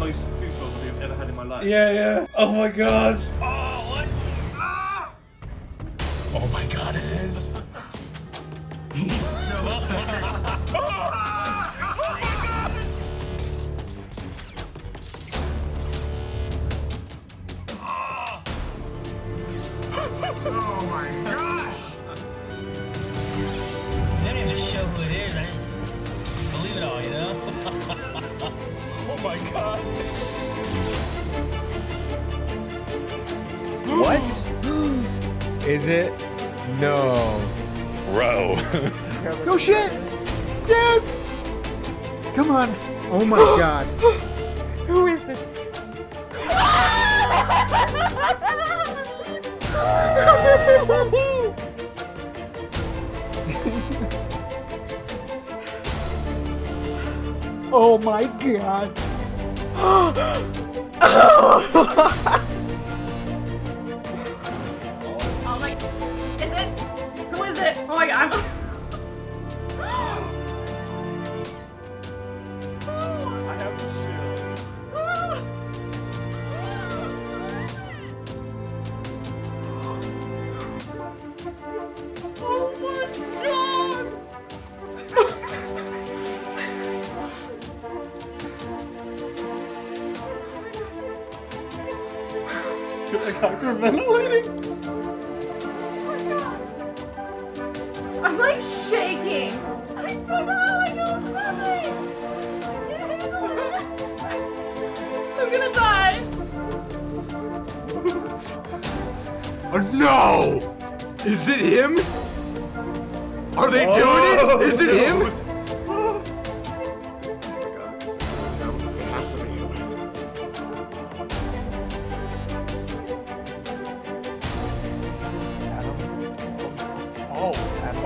most goosebumps I've ever had in my life. Yeah, yeah. Oh my god. Oh, what? Ah! Oh my god, it is. He's so tired. Oh my god! Oh my gosh! They don't even show who it is. I just believe it all, you know? Oh my god! What? Is it? No. Bro. No shit! Yes! Come on. Oh my god. Who is this? Oh my god. Oh my, is it? Who is it? Oh my god, I have to chill. oh my god! Hyperventilating. I'm like shaking. I don't know, I know it's nothing. I can't handle it. I'm gonna die. Oh no! Is it him? Are they doing it? Is it him? It has to be him.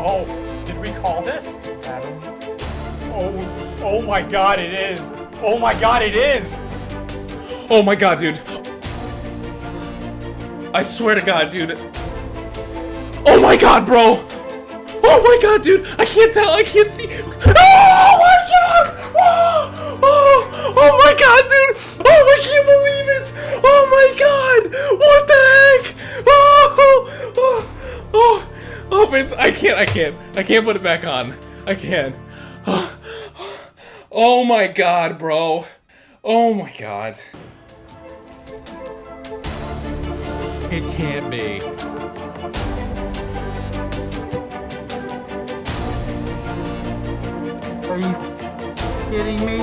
Oh, did we call this? Adam. Oh my god, it is. Oh my god, it is. Oh my god, dude. I swear to god, dude. Oh my god, bro. Oh my god, dude. I can't tell. I can't see. Oh my god. Oh my god, dude. Oh, I can't believe it. Oh my god. What the heck? Oh, man. I can't put it back on. I can't. Oh my god, bro. Oh my god. It can't be. Are you kidding me?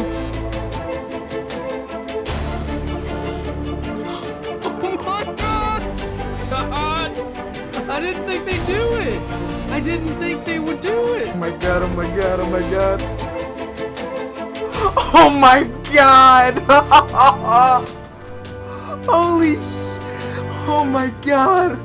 Oh my god! God! I didn't think they'd do it! I didn't think they would do it! Oh my god, oh my god, oh my god. Oh my god! Holy sh... Oh my god!